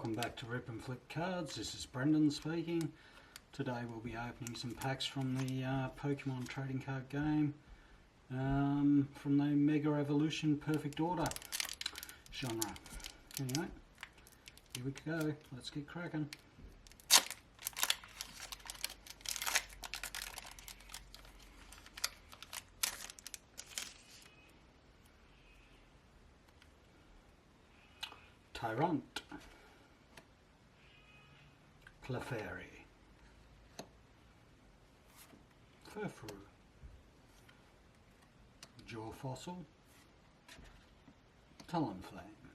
Welcome back to Rip and Flip Cards. This is Brendan speaking. Today we'll be opening some packs from the Pokemon trading card game from the Mega Evolution Perfect Order genre. Anyway, here we go. Let's get cracking. Tyrant, Clefairy, Furfru, Jaw Fossil, Talonflame,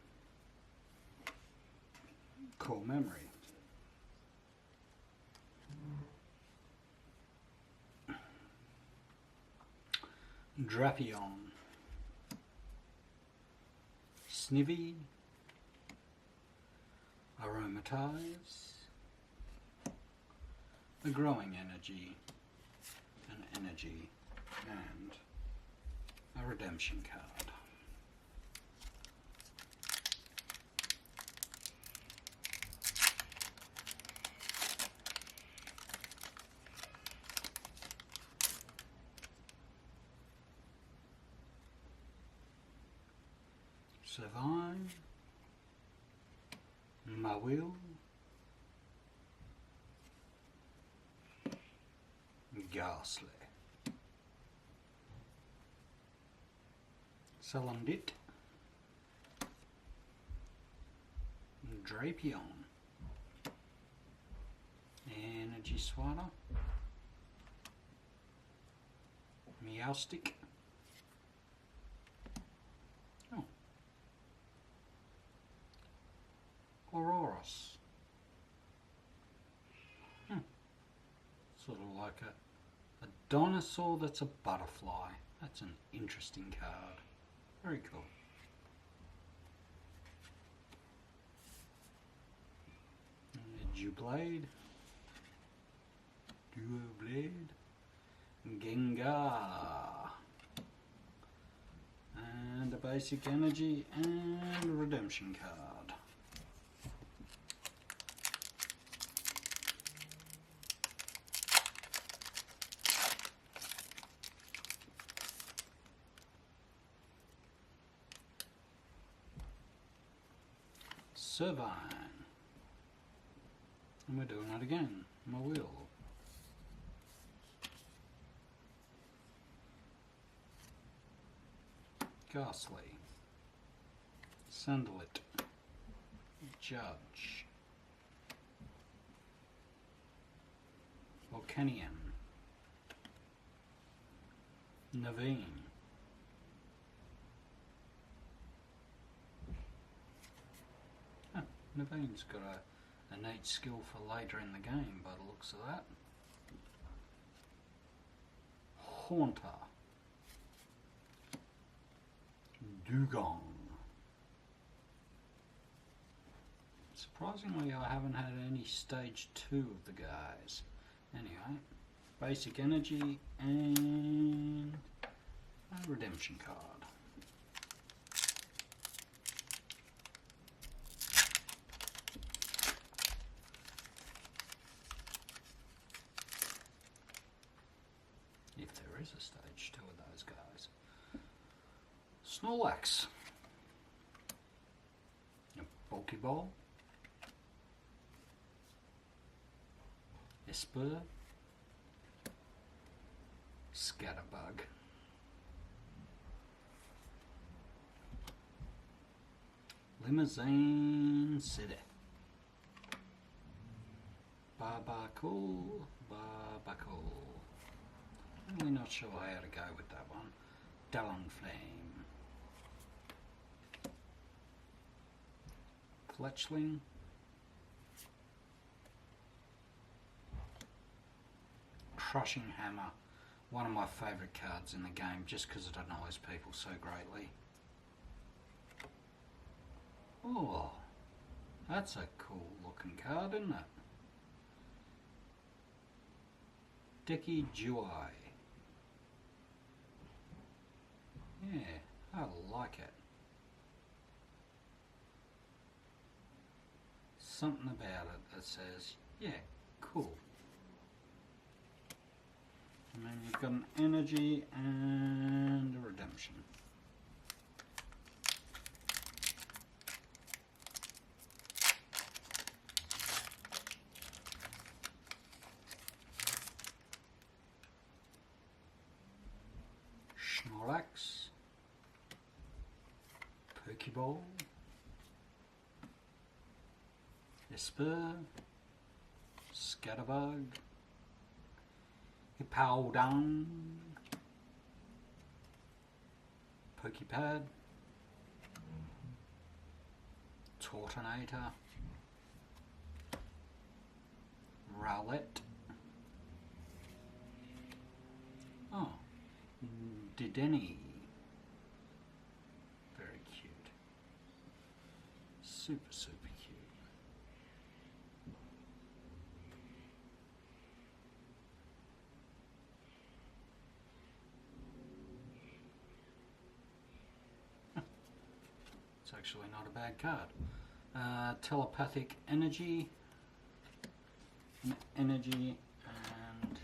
Core Memory, Drapion, Snivy, Aromatize, a Growing Energy, an Energy, and a Redemption card. Survive, Mawil, Ghastly, Salandit, Drapion, Energy Swatter, Meowstic, Auroras. Sort of like a dinosaur that's a butterfly. That's an interesting card. Very cool. Dublade, Gengar, and a basic energy and a redemption card. Servine, and we're doing that again. Mawil, Ghastly, Sandalite, Judge, Volcanion, Naveen, Naveen's got a innate skill for later in the game by the looks of that. Haunter, Dugong. Surprisingly, I haven't had any stage 2 of the guys. Anyway, basic energy and a redemption card. If there is a stage 2 of those guys. Snorlax, a Pokeball, Esper, Scatterbug, Limousine City, Barbacool, Really not sure how to go with that one. Talonflame, Fletchling, Crushing Hammer, one of my favourite cards in the game just because it annoys people so greatly. Oh, that's a cool looking card, isn't it? Deki Juai. Yeah, I like it. something about it that says, yeah, cool. And then you've got an energy and a redemption. Snorlax, Pokeball, Esper, Scatterbug, Hippowdon, Pokepad, Tortonator, Rowlet, oh, Dedenne, very cute, super cute. It's actually not a bad card. Telepathic Energy, Energy and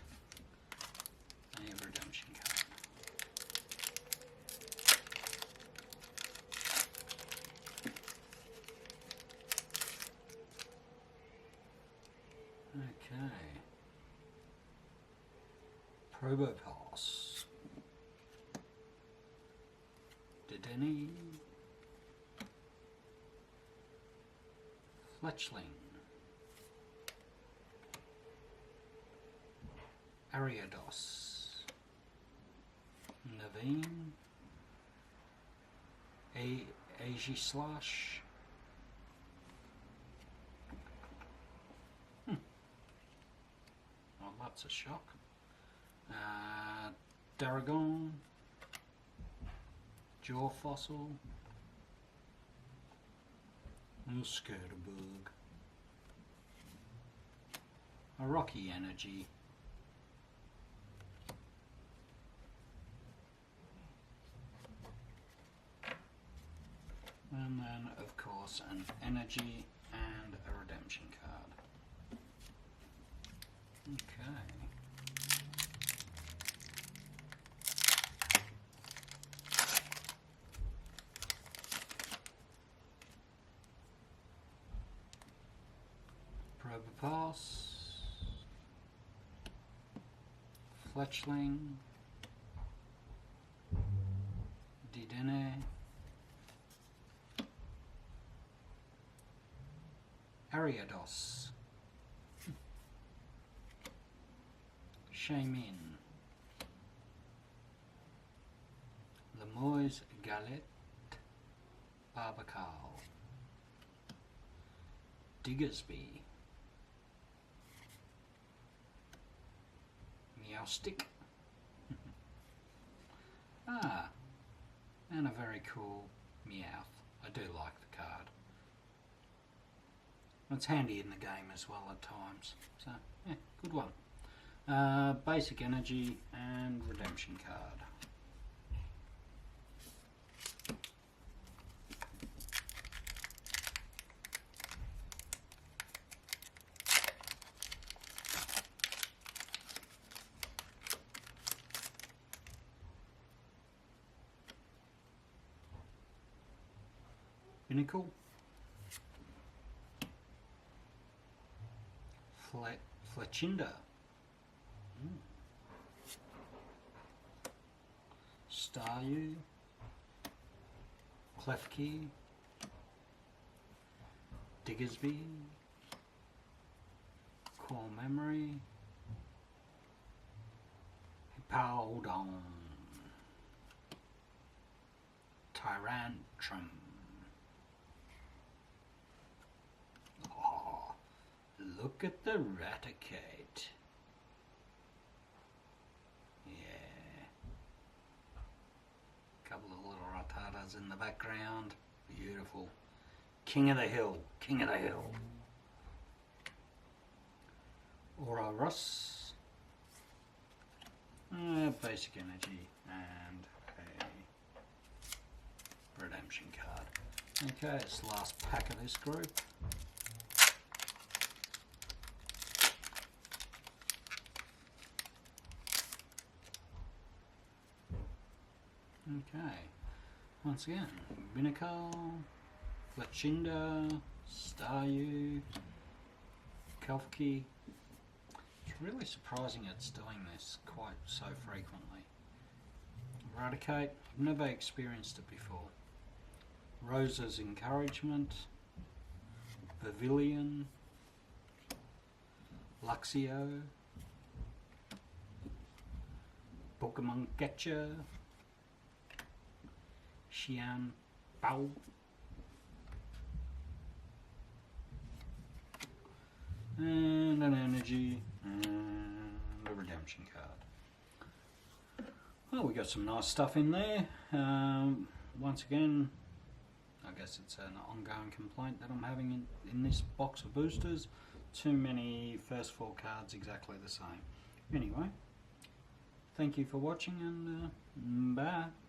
a redemption card. Okay. Probopass, Dedenne, Fletchling, Ariados, Naveen, Aegislash, well, that's a shock. Daragon, Jaw Fossil, Scatterbug, a Rocky Energy, and then of course an energy and a redemption card. Okay. Probopass, Fletchling, Dedenne, Ariados, Shaymin, Lemoy's Galette, Barbacal, Diggersby, Meowstick, and a very cool Meowth. I do like the card. It's handy in the game as well at times. So, yeah, good one. Basic energy and redemption card. Pinnacle, Fletchinder, Staryu, Klefki, Diggersby, Core Memory, Hippowdon, Tyrantrum. Oh, look at the Raticate. Yeah. Couple of little Rattatas in the background. Beautiful. King of the hill. King of the hill. Aurorus. Basic energy and a redemption card. Okay, it's the last pack of this group. Okay. Once again, Binnacle, Fletchinda, Staryu, Kalfki. It's really surprising it's doing this quite so frequently. Eradicate, I've never experienced it before. Rosa's Encouragement, Pavilion, Luxio, Pokemon Getcha, Xian Bao, and an energy, and a redemption card. Well, we got some nice stuff in there. Once again, I guess it's an ongoing complaint that I'm having in this box of boosters. Too many first 4 cards exactly the same. Anyway, thank you for watching, and bye.